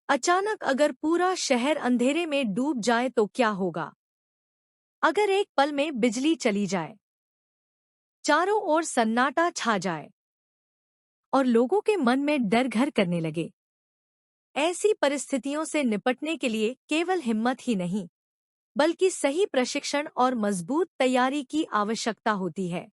अचानक अगर पूरा शहर अंधेरे में डूब जाए तो क्या होगा? अगर एक पल में बिजली चली जाए, चारों ओर सन्नाटा छा जाए और लोगों के मन में डर घर करने लगे। ऐसी परिस्थितियों से निपटने के लिए केवल हिम्मत ही नहीं, बल्कि सही प्रशिक्षण और मजबूत तैयारी की आवश्यकता होती है।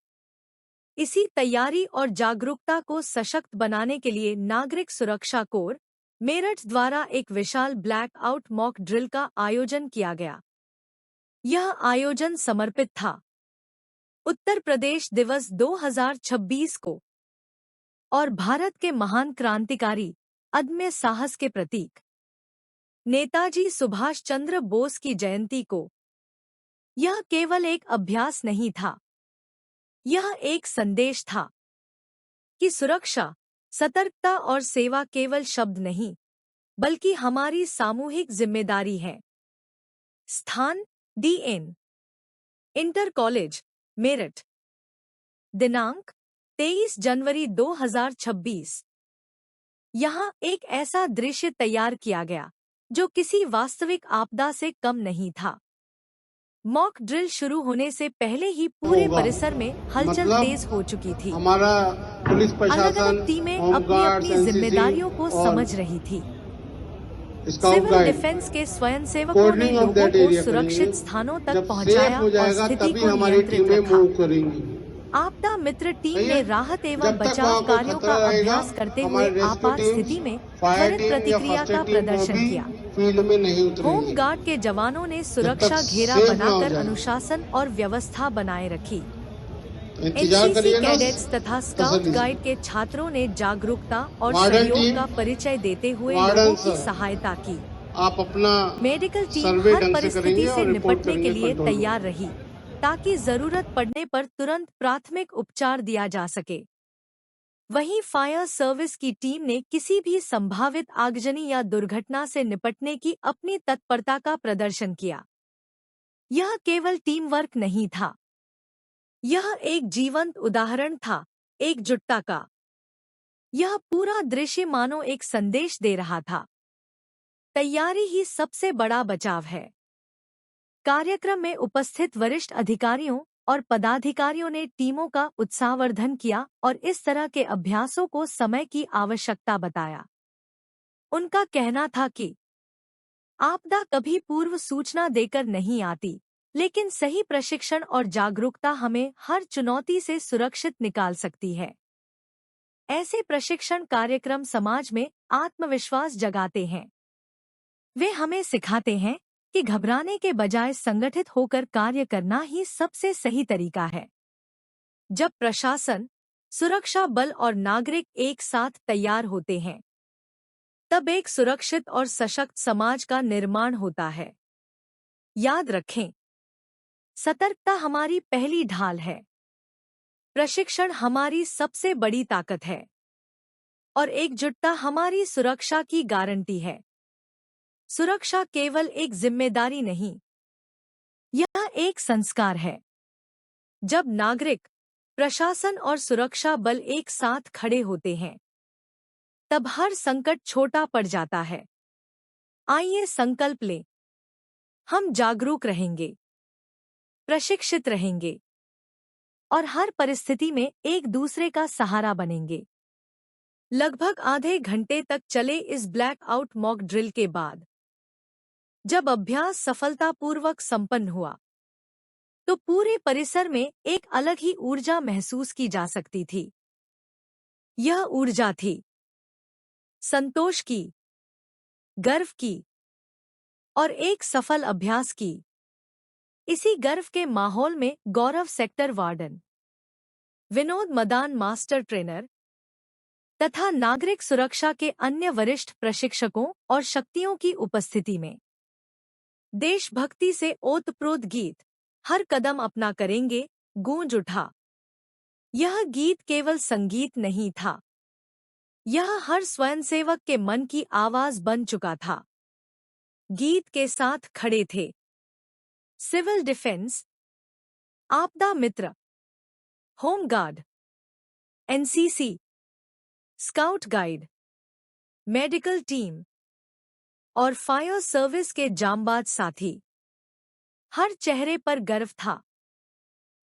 इसी तैयारी और जागरूकता को सशक्त बनाने के लिए नागरिक सुरक्षा कोर, मेरठ द्वारा एक विशाल ब्लैक आउट मॉक ड्रिल का आयोजन किया गया। यह आयोजन समर्पित था उत्तर प्रदेश दिवस 2026 को और भारत के महान क्रांतिकारी अदम्य साहस के प्रतीक नेताजी सुभाष चंद्र बोस की जयंती को। यह केवल एक अभ्यास नहीं था, यह एक संदेश था कि सुरक्षा, सतर्कता और सेवा केवल शब्द नहीं, बल्कि हमारी सामूहिक जिम्मेदारी है। स्थान DN इंटर कॉलेज मेरठ। दिनांक 23 जनवरी 2026। यहाँ एक ऐसा दृश्य तैयार किया गया जो किसी वास्तविक आपदा से कम नहीं था। मॉक ड्रिल शुरू होने से पहले ही पूरे होगा। परिसर में हलचल मतलब तेज हो चुकी थी। हमारा पुलिस अलग प्रशासन, अलग टीमें अपनी होमगार्ड्स, अपनी एनसीसी जिम्मेदारियों को और समझ रही थी। स्काउट सिविल गाइड डिफेंस के स्वयंसेवकों ने कोऑर्डिनेटिंग ऑफ लोगों दैट को एरिया करेंगे। सुरक्षित स्थानों तक जब सेफ पहुंचाया हो और जाएगा स्थिति तभी को हमारी नियंत्रित टीमें रखा। मूव करेंगी। आपदा मित्र टीम सही ने है? राहत एवं जब तक बचाव वहाँ कोई कार्यों खतरा का रहेगा, अभ्यास करते हुए हमारे रेस्क्यू आपात टीम्स, स्थिति में फायर त्वरित टीम या प्रतिक्रिया फर्स्ट का एड टीम वो प्रदर्शन भी किया। फील्ड में नहीं होम उतरेंगी गार्ड के जवानों ने जब तक सुरक्षा घेरा सेफ ना हो बनाकर जाए। अनुशासन और व्यवस्था बनाए रखी। इंतजार एनसीसी करिए ना कैडेट्स तथा स्काउट तसल्ली से। गाइड के छात्रों ने जागरूकता और वार्डन सहयोग टीम, का परिचय देते हुए लोगों वार्डन की सर, सहायता की। आप अपना मेडिकल टीम सर्वे हर ढंग से परिस्थिति करेंगे से और रिपोर्ट निपटने के करेंगे लिए कंट्रोल तैयार रूम। रही, ताकि जरूरत पड़ने पर तुरंत प्राथमिक उपचार दिया जा सके। वहीं फायर सर्विस की टीम ने किसी भी संभावित आगजनी या दुर्घटना से निपटने की अपनी तत्परता का प्रदर्शन किया। यह केवल टीम वर्क नहीं था, यह एक जीवंत उदाहरण था एकजुटता का। यह पूरा दृश्य मानो एक संदेश दे रहा था, तैयारी ही सबसे बड़ा बचाव है। कार्यक्रम में उपस्थित वरिष्ठ अधिकारियों और पदाधिकारियों ने टीमों का उत्साहवर्धन किया और इस तरह के अभ्यासों को समय की आवश्यकता बताया। उनका कहना था कि आपदा कभी पूर्व सूचना देकर नहीं आती, लेकिन सही प्रशिक्षण और जागरूकता हमें हर चुनौती से सुरक्षित निकाल सकती है। ऐसे प्रशिक्षण कार्यक्रम समाज में आत्मविश्वास जगाते हैं। वे हमें सिखाते हैं कि घबराने के बजाय संगठित होकर कार्य करना ही सबसे सही तरीका है। जब प्रशासन, सुरक्षा बल और नागरिक एक साथ तैयार होते हैं, तब एक सुरक्षित और सशक्त समाज का निर्माण होता है। याद रखें, सतर्कता हमारी पहली ढाल है, प्रशिक्षण हमारी सबसे बड़ी ताकत है और एकजुटता हमारी सुरक्षा की गारंटी है। सुरक्षा केवल एक जिम्मेदारी नहीं, यह एक संस्कार है। जब नागरिक, प्रशासन और सुरक्षा बल एक साथ खड़े होते हैं, तब हर संकट छोटा पड़ जाता है। आइए संकल्प लें, हम जागरूक रहेंगे, प्रशिक्षित रहेंगे और हर परिस्थिति में एक दूसरे का सहारा बनेंगे। लगभग आधे घंटे तक चले इस ब्लैक आउट मॉक ड्रिल के बाद, जब अभ्यास सफलतापूर्वक संपन्न हुआ, तो पूरे परिसर में एक अलग ही ऊर्जा महसूस की जा सकती थी। यह ऊर्जा थी संतोष की, गर्व की और एक सफल अभ्यास की। इसी गर्व के माहौल में Gaurav sector warden, Vinod Madan master trainer तथा नागरिक सुरक्षा के अन्य वरिष्ठ प्रशिक्षकों और शक्तियों की उपस्थिति में देशभक्ति से ओतप्रोत गीत हर कदम अपना करेंगे गूंज उठा। यह गीत केवल संगीत नहीं था, यह हर स्वयंसेवक के मन की आवाज बन चुका था। गीत के साथ खड़े थे सिविल डिफेंस, आपदा मित्र, home guard, NCC, scout guide, medical team, और फायर सर्विस के जांबाज साथी। हर चेहरे पर गर्व था,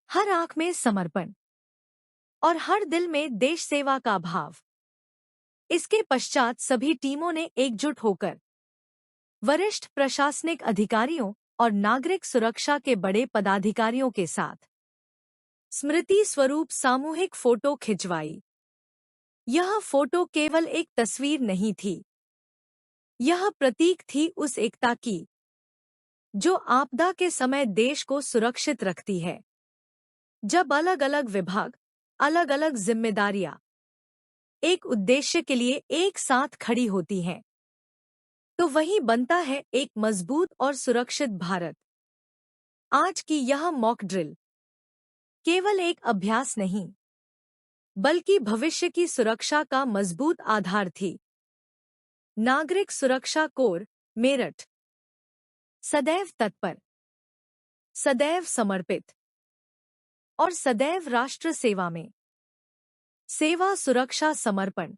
हर आंख में समर्पण और हर दिल में देश सेवा का भाव। इसके पश्चात सभी टीमों ने एकजुट होकर वरिष्ठ प्रशासनिक अधिकारियों और नागरिक सुरक्षा के बड़े पदाधिकारियों के साथ स्मृति स्वरूप सामूहिक फोटो खिंचवाई। यह फोटो केवल एक तस्वीर नहीं थी, यह प्रतीक थी उस एकता की जो आपदा के समय देश को सुरक्षित रखती है। जब अलग अलग विभाग, अलग अलग जिम्मेदारियां एक उद्देश्य के लिए एक साथ खड़ी होती हैं, तो वही बनता है एक मजबूत और सुरक्षित भारत। आज की यह मॉक ड्रिल केवल एक अभ्यास नहीं, बल्कि भविष्य की सुरक्षा का मजबूत आधार थी। नागरिक सुरक्षा कोर, मेरठ, सदैव तत्पर, सदैव समर्पित और सदैव राष्ट्र सेवा में। सेवा, सुरक्षा, समर्पण।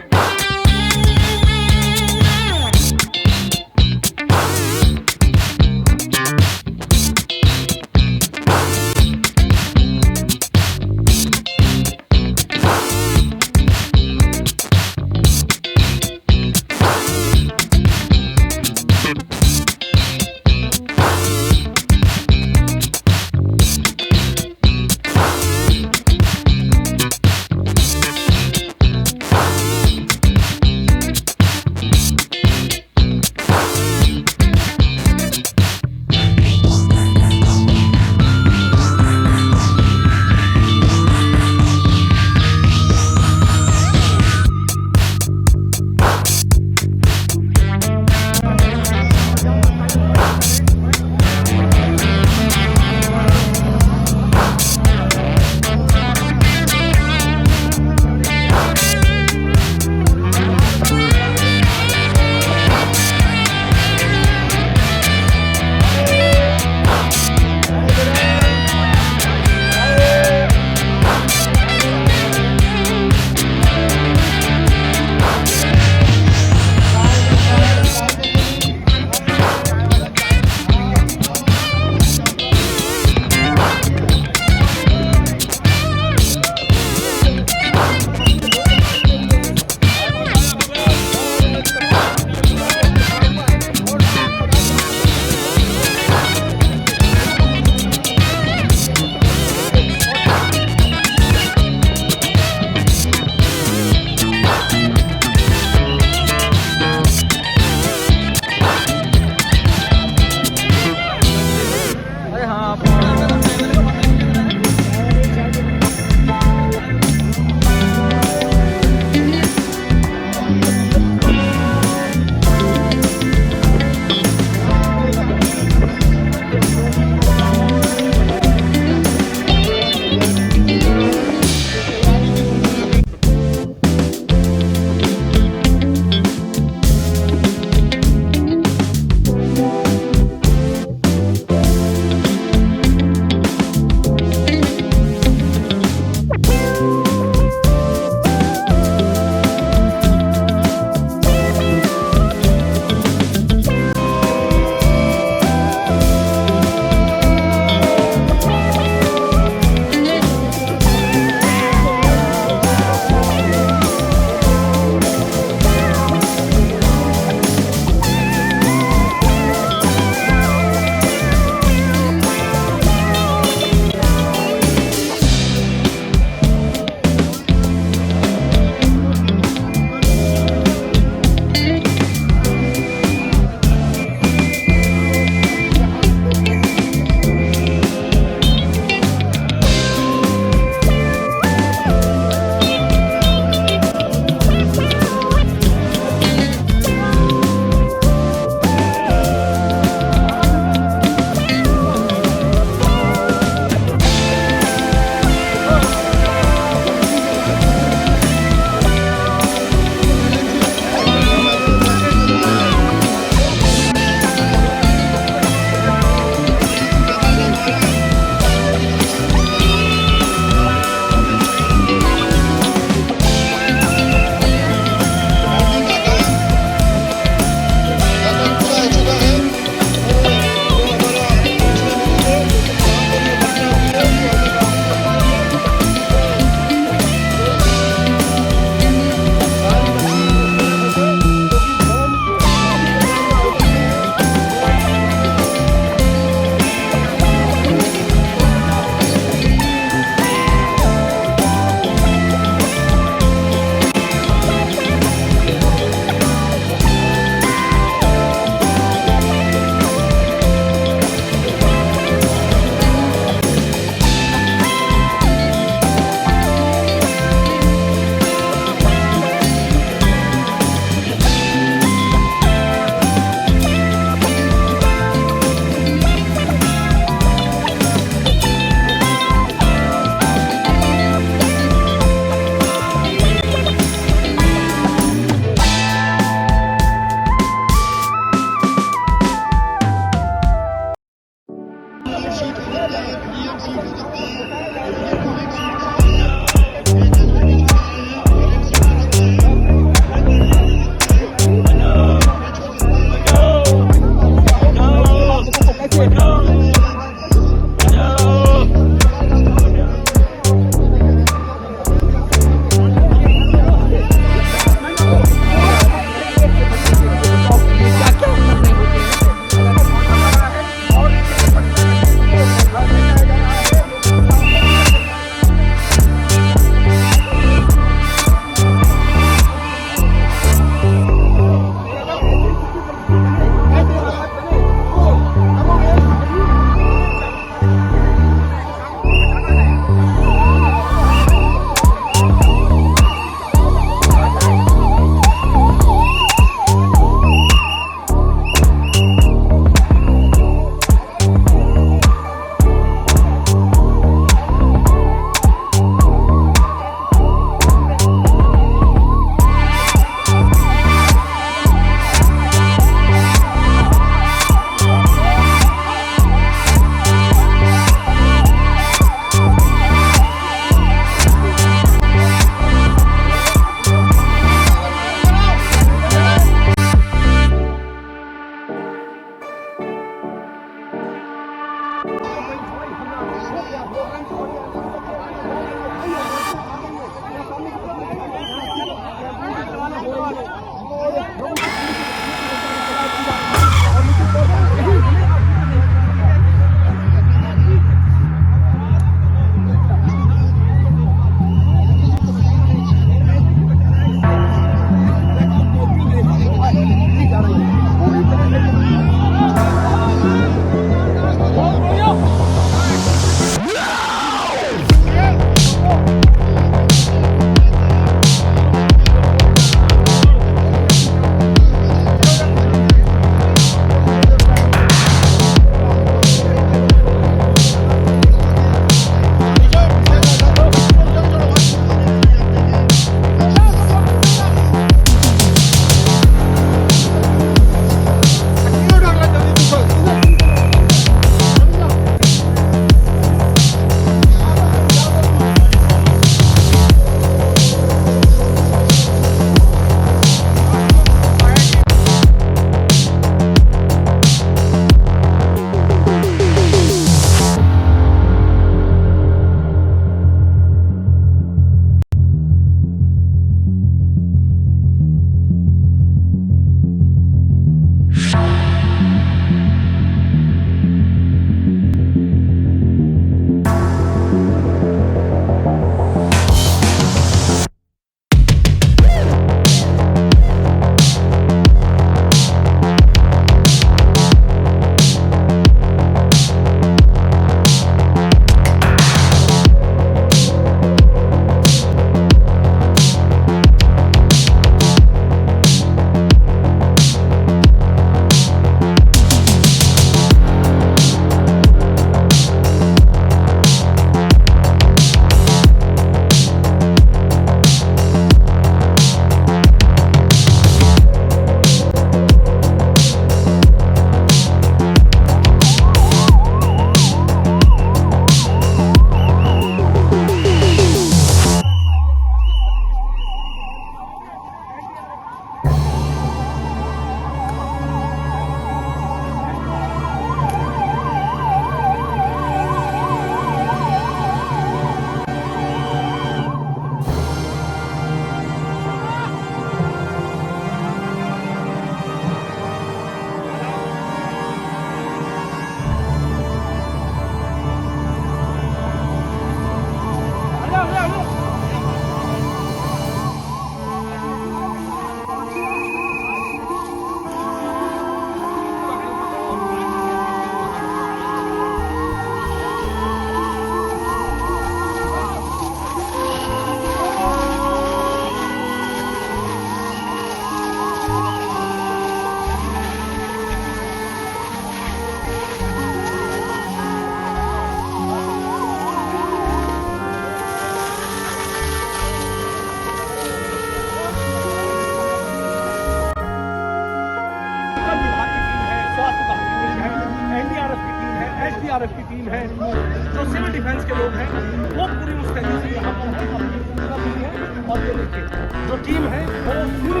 के जो टीम है वो पूरी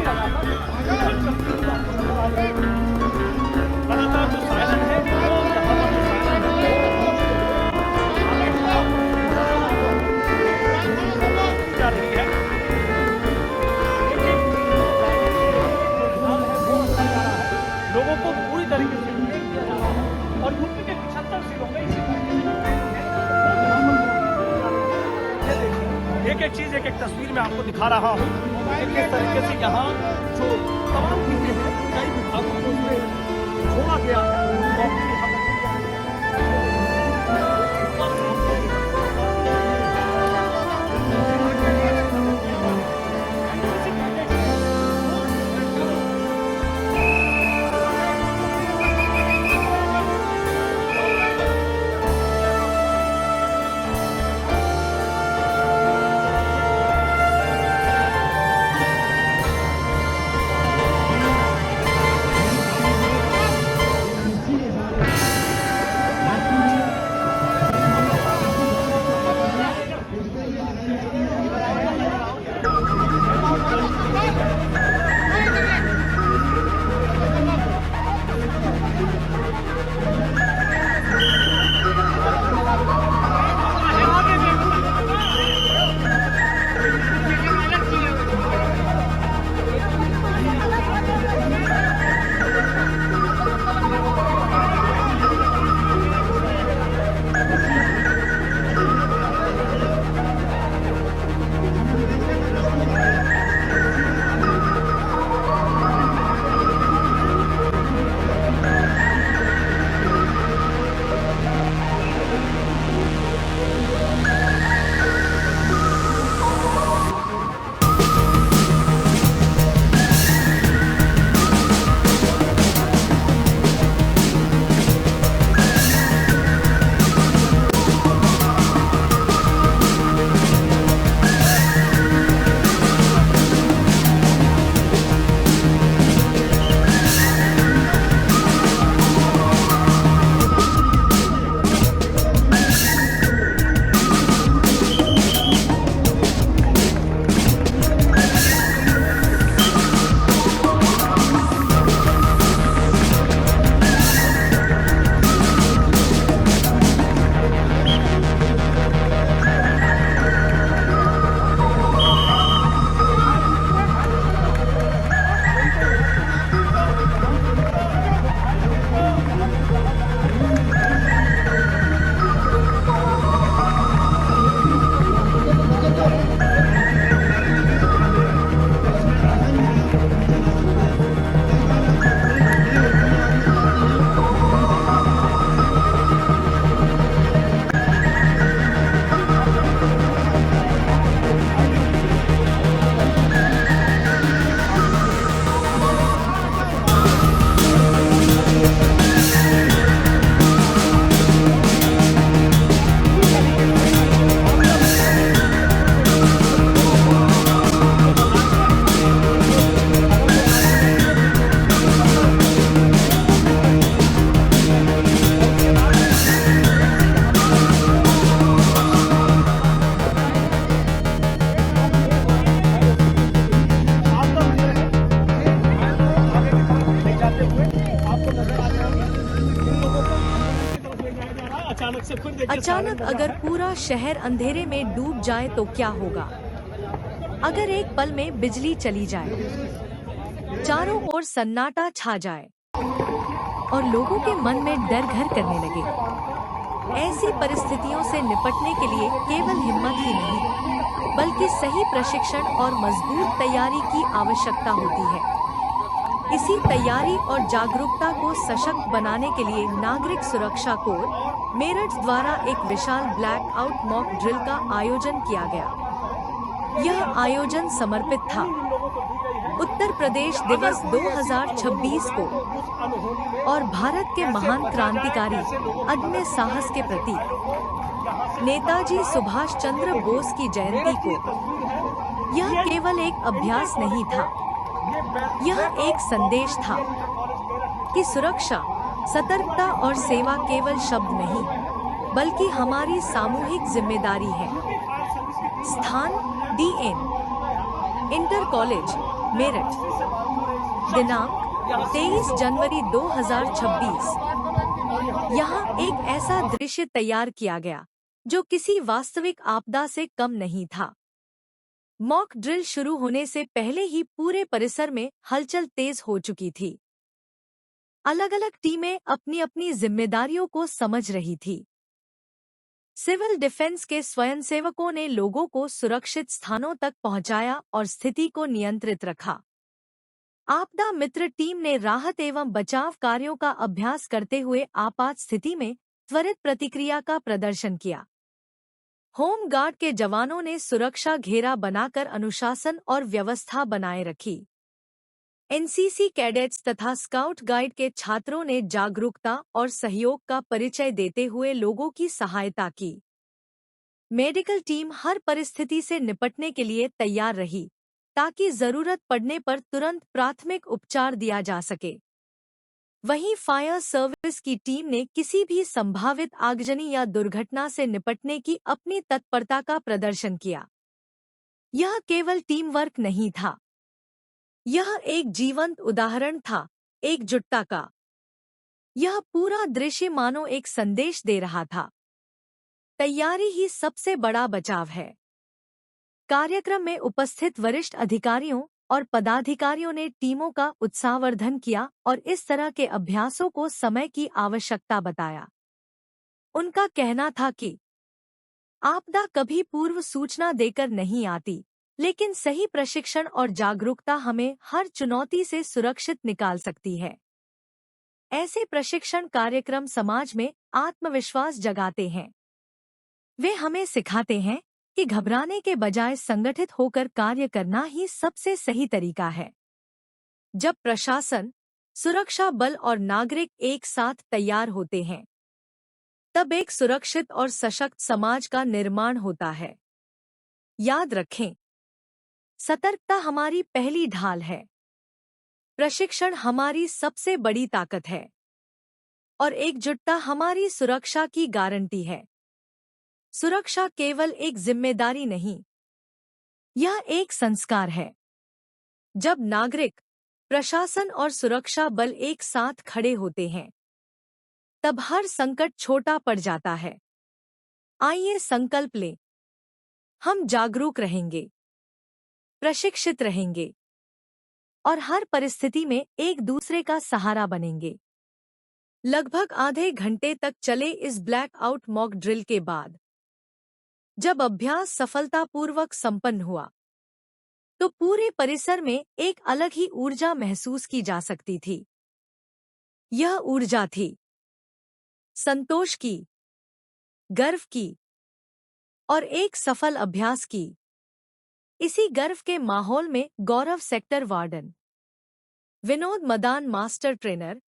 लगातार जो साधन है वो यहाँ पर जो साधन है जा रही है। लोगों को पूरी तरीके से किया जा रहा है और यूपी के 75 जिलों में इसी एक चीज एक तस्वीर में आपको दिखा रहा हूँ कि किस तरीके से यहाँ जो तमाम चीजें हैं कई विभागों को उसमें छोड़ा गया है। अचानक अगर पूरा शहर अंधेरे में डूब जाए तो क्या होगा? अगर एक पल में बिजली चली जाए, चारों ओर सन्नाटा छा जाए और लोगों के मन में डर घर करने लगे। ऐसी परिस्थितियों से निपटने के लिए केवल हिम्मत ही नहीं, बल्कि सही प्रशिक्षण और मजबूत तैयारी की आवश्यकता होती है। इसी तैयारी और जागरूकता को सशक्त बनाने के लिए नागरिक सुरक्षा कोर मेरठ द्वारा एक विशाल ब्लैक आउट मॉक ड्रिल का आयोजन किया गया। यह आयोजन समर्पित था उत्तर प्रदेश दिवस 2026 को और भारत के महान क्रांतिकारी अदम्य साहस के प्रतीक नेताजी सुभाष चंद्र बोस की जयंती को। यह केवल एक अभ्यास नहीं था, यह एक संदेश था कि सुरक्षा, सतर्कता और सेवा केवल शब्द नहीं, बल्कि हमारी सामूहिक जिम्मेदारी है। स्थान DN इंटर कॉलेज मेरठ, दिनांक 23 जनवरी 2026। यहाँ एक ऐसा दृश्य तैयार किया गया जो किसी वास्तविक आपदा से कम नहीं था। मॉक ड्रिल शुरू होने से पहले ही पूरे परिसर में हलचल तेज हो चुकी थी। अलग अलग टीमें अपनी अपनी जिम्मेदारियों को समझ रही थी। सिविल डिफेंस के स्वयंसेवकों ने लोगों को सुरक्षित स्थानों तक पहुंचाया और स्थिति को नियंत्रित रखा। आपदा मित्र टीम ने राहत एवं बचाव कार्यों का अभ्यास करते हुए आपात स्थिति में त्वरित प्रतिक्रिया का प्रदर्शन किया। होम गार्ड के जवानों ने सुरक्षा घेरा बनाकर अनुशासन और व्यवस्था बनाए रखी। एनसीसी कैडेट्स तथा स्काउट गाइड के छात्रों ने जागरूकता और सहयोग का परिचय देते हुए लोगों की सहायता की। मेडिकल टीम हर परिस्थिति से निपटने के लिए तैयार रही ताकि जरूरत पड़ने पर तुरंत प्राथमिक उपचार दिया जा सके। वहीं फायर सर्विस की टीम ने किसी भी संभावित आगजनी या दुर्घटना से निपटने की अपनी तत्परता का प्रदर्शन किया। यह केवल टीम वर्क नहीं था, यह एक जीवंत उदाहरण था एकजुटता का। यह पूरा दृश्य मानो एक संदेश दे रहा था, तैयारी ही सबसे बड़ा बचाव है। कार्यक्रम में उपस्थित वरिष्ठ अधिकारियों और पदाधिकारियों ने टीमों का उत्साहवर्धन किया और इस तरह के अभ्यासों को समय की आवश्यकता बताया। उनका कहना था कि आपदा कभी पूर्व सूचना देकर नहीं आती, लेकिन सही प्रशिक्षण और जागरूकता हमें हर चुनौती से सुरक्षित निकाल सकती है। ऐसे प्रशिक्षण कार्यक्रम समाज में आत्मविश्वास जगाते हैं। वे हमें सिखाते हैं कि घबराने के बजाय संगठित होकर कार्य करना ही सबसे सही तरीका है। जब प्रशासन, सुरक्षा बल और नागरिक एक साथ तैयार होते हैं, तब एक सुरक्षित और सशक्त समाज का निर्माण होता है। याद रखें, सतर्कता हमारी पहली ढाल है, प्रशिक्षण हमारी सबसे बड़ी ताकत है और एकजुटता हमारी सुरक्षा की गारंटी है। सुरक्षा केवल एक जिम्मेदारी नहीं, यह एक संस्कार है। जब नागरिक, प्रशासन और सुरक्षा बल एक साथ खड़े होते हैं, तब हर संकट छोटा पड़ जाता है। आइए संकल्प लें, हम जागरूक रहेंगे, प्रशिक्षित रहेंगे और हर परिस्थिति में एक दूसरे का सहारा बनेंगे। लगभग आधे घंटे तक चले इस ब्लैकआउट मॉक ड्रिल के बाद जब अभ्यास सफलतापूर्वक संपन्न हुआ, तो पूरे परिसर में एक अलग ही ऊर्जा महसूस की जा सकती थी। यह ऊर्जा थी संतोष की, गर्व की और एक सफल अभ्यास की। इसी गर्व के माहौल में Gaurav sector warden, Vinod Madan master trainer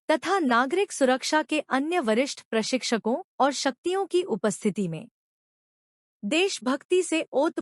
तथा नागरिक सुरक्षा के अन्य वरिष्ठ प्रशिक्षकों और शक्तियों की उपस्थिति में देशभक्ति से ओत